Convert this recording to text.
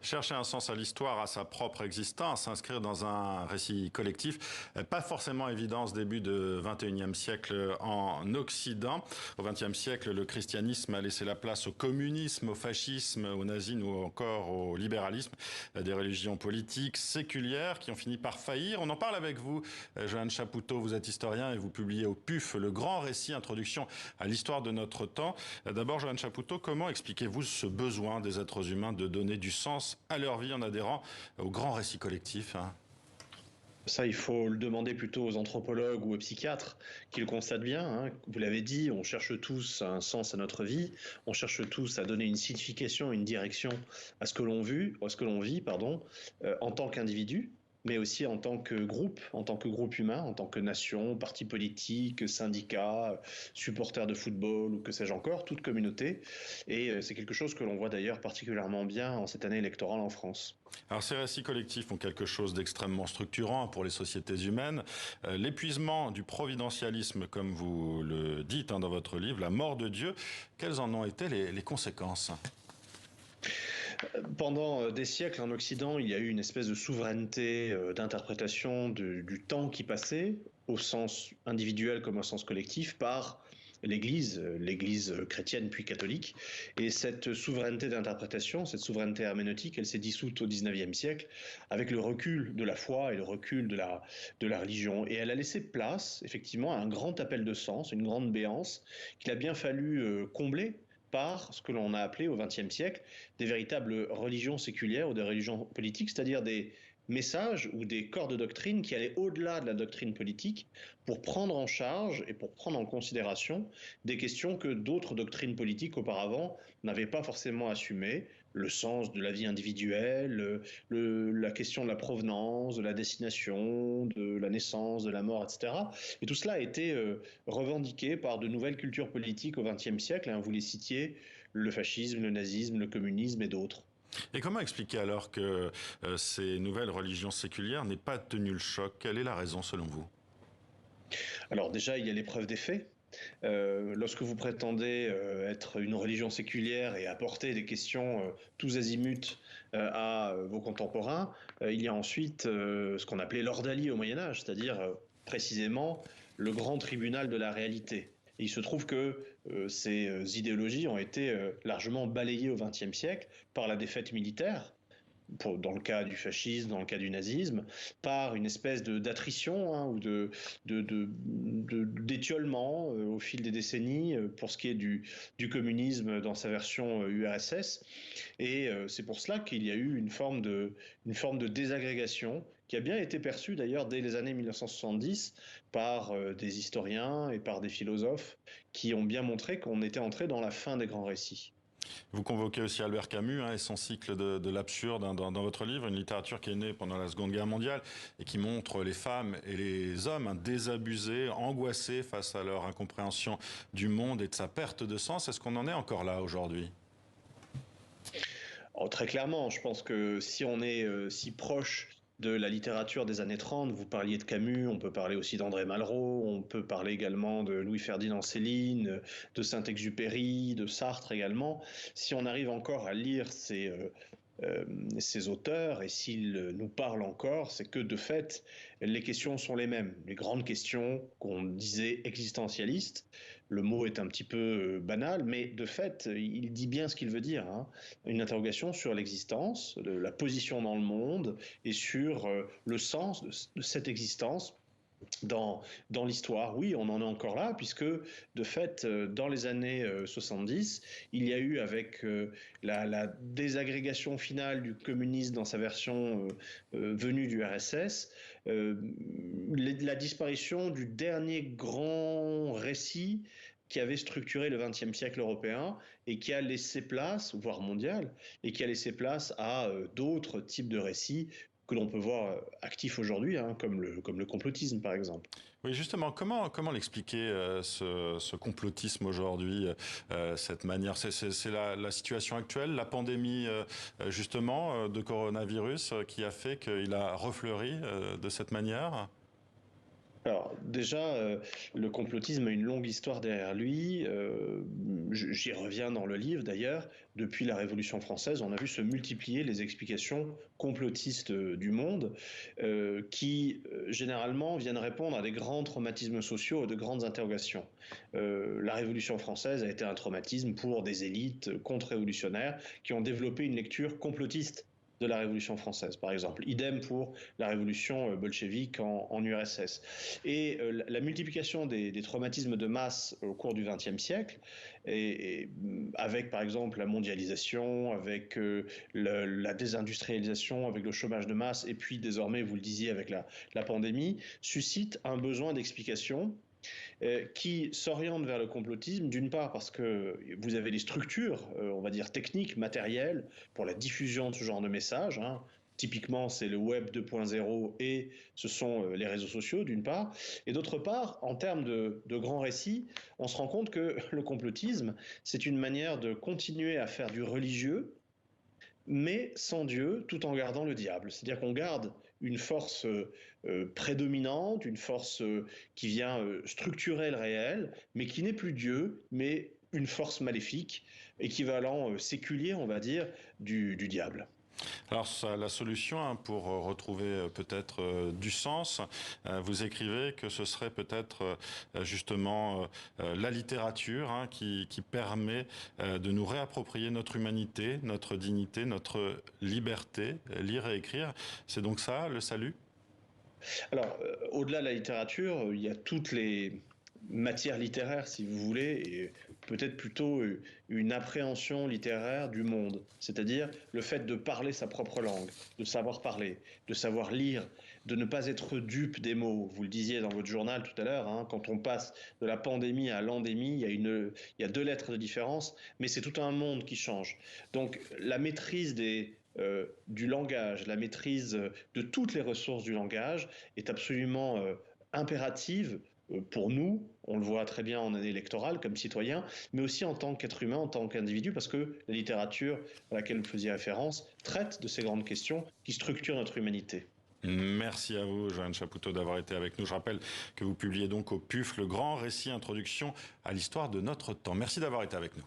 Chercher un sens à l'histoire, à sa propre existence, s'inscrire dans un récit collectif, pas forcément évident ce début de 21e siècle en Occident. Au 20e siècle, le christianisme a laissé la place au communisme, au fascisme, au nazisme ou encore au libéralisme, des religions politiques séculières qui ont fini par faillir. On en parle avec vous, Johan Chapoutot, vous êtes historien et vous publiez au PUF le grand récit Introduction à l'histoire de notre temps. D'abord, Johan Chapoutot, comment expliquez-vous ce besoin des êtres humains de donner du sens à leur vie en adhérant au grand récit collectif? Ça, il faut le demander plutôt aux anthropologues ou aux psychiatres qui le constatent bien. Hein. Vous l'avez dit, on cherche tous un sens à notre vie, on cherche tous à donner une signification, une direction à ce que l'on vit, en tant qu'individu, mais aussi en tant que groupe humain, en tant que nation, parti politique, syndicat, supporters de football ou que sais-je encore, toute communauté. Et c'est quelque chose que l'on voit d'ailleurs particulièrement bien en cette année électorale en France. Alors ces récits collectifs ont quelque chose d'extrêmement structurant pour les sociétés humaines. L'épuisement du providentialisme, comme vous le dites dans votre livre, la mort de Dieu, quelles en ont été les conséquences? Pendant des siècles en Occident, il y a eu une espèce de souveraineté d'interprétation du temps qui passait, au sens individuel comme au sens collectif, par l'Église chrétienne puis catholique. Et cette souveraineté d'interprétation, cette souveraineté herméneutique, elle s'est dissoute au XIXe siècle avec le recul de la foi et le recul de la religion. Et elle a laissé place, effectivement, à un grand appel de sens, une grande béance qu'il a bien fallu combler par ce que l'on a appelé au XXe siècle des véritables religions séculières ou des religions politiques, c'est-à-dire des messages ou des corps de doctrine qui allaient au-delà de la doctrine politique pour prendre en charge et pour prendre en considération des questions que d'autres doctrines politiques auparavant n'avaient pas forcément assumées, le sens de la vie individuelle, la question de la provenance, de la destination, de la naissance, de la mort, etc. Et tout cela a été revendiqué par de nouvelles cultures politiques au XXe siècle, hein, vous les citiez, le fascisme, le nazisme, le communisme et d'autres. Et comment expliquer alors que ces nouvelles religions séculières n'aient pas tenu le choc? Quelle est la raison selon vous? Alors déjà, il y a l'épreuve des faits. Lorsque vous prétendez être une religion séculière et apporter des questions tous azimuts à vos contemporains, il y a ensuite ce qu'on appelait l'ordalie au Moyen Âge, c'est-à-dire précisément le grand tribunal de la réalité. Et il se trouve que ces idéologies ont été largement balayées au XXe siècle par la défaite militaire, dans le cas du fascisme, dans le cas du nazisme, par une espèce d'attrition hein, ou d'étiolement au fil des décennies pour ce qui est du communisme dans sa version URSS. Et c'est pour cela qu'il y a eu une forme de désagrégation qui a bien été perçue d'ailleurs dès les années 1970 par des historiens et par des philosophes qui ont bien montré qu'on était entré dans la fin des grands récits. Vous convoquez aussi Albert Camus et son cycle de l'absurde dans votre livre, une littérature qui est née pendant la Seconde Guerre mondiale et qui montre les femmes et les hommes désabusés, angoissés face à leur incompréhension du monde et de sa perte de sens. Est-ce qu'on en est encore là aujourd'hui? Oh, très clairement, je pense que si on est si proche de la littérature des années 30, vous parliez de Camus, on peut parler aussi d'André Malraux, on peut parler également de Louis-Ferdinand Céline, de Saint-Exupéry, de Sartre également. Si on arrive encore à lire ces auteurs, et s'ils nous parlent encore, c'est que de fait, les questions sont les mêmes. Les grandes questions qu'on disait existentialistes, le mot est un petit peu banal, mais de fait, il dit bien ce qu'il veut dire. Hein. Une interrogation sur l'existence, la position dans le monde, et sur le sens de cette existence dans l'histoire. Oui, on en est encore là, puisque de fait, dans les années 70, il y a eu avec la désagrégation finale du communisme dans sa version venue du RSS, la disparition du dernier grand récit qui avait structuré le XXe siècle européen et qui a laissé place, voire mondial, et qui a laissé place à d'autres types de récits que l'on peut voir actifs aujourd'hui, hein, comme le complotisme par exemple. Oui, justement, comment l'expliquer ce complotisme aujourd'hui, cette manière? C'est la situation actuelle, la pandémie justement de coronavirus qui a fait qu'il a refleuri de cette manière? Alors déjà, le complotisme a une longue histoire derrière lui. J'y reviens dans le livre d'ailleurs. Depuis la Révolution française, on a vu se multiplier les explications complotistes du monde, qui généralement viennent répondre à des grands traumatismes sociaux et de grandes interrogations. La Révolution française a été un traumatisme pour des élites contre-révolutionnaires qui ont développé une lecture complotiste de la Révolution française, par exemple. Idem pour la révolution bolchevique en URSS. Et la multiplication des traumatismes de masse au cours du XXe siècle, avec par exemple la mondialisation, avec la désindustrialisation, avec le chômage de masse, et puis désormais, vous le disiez, avec la pandémie, suscite un besoin d'explication qui s'oriente vers le complotisme, d'une part parce que vous avez les structures, on va dire techniques, matérielles, pour la diffusion de ce genre de messages. Hein. Typiquement, c'est le web 2.0 et ce sont les réseaux sociaux, d'une part. Et d'autre part, en termes de grands récits, on se rend compte que le complotisme, c'est une manière de continuer à faire du religieux, mais sans Dieu, tout en gardant le diable. C'est-à-dire qu'on garde une force prédominante, une force qui vient structurer le réel, mais qui n'est plus Dieu, mais une force maléfique, équivalent séculier, on va dire, du diable. Alors, la solution hein, pour retrouver peut-être du sens, vous écrivez que ce serait peut-être justement la littérature hein, qui permet de nous réapproprier notre humanité, notre dignité, notre liberté, lire et écrire. C'est donc ça, le salut? Alors, au-delà de la littérature, il y a toutes les matières littéraires, si vous voulez, et peut-être plutôt une appréhension littéraire du monde, c'est-à-dire le fait de parler sa propre langue, de savoir parler, de savoir lire, de ne pas être dupe des mots. Vous le disiez dans votre journal tout à l'heure, hein, quand on passe de la pandémie à l'endémie, il y a 2 lettres de différence, mais c'est tout un monde qui change. Donc la maîtrise du langage, la maîtrise de toutes les ressources du langage est absolument impérative pour nous, on le voit très bien en année électorale comme citoyen, mais aussi en tant qu'être humain, en tant qu'individu, parce que la littérature à laquelle vous faisiez référence traite de ces grandes questions qui structurent notre humanité. Merci à vous, Joanne Chapoutot, d'avoir été avec nous. Je rappelle que vous publiez donc au PUF le grand récit introduction à l'histoire de notre temps. Merci d'avoir été avec nous.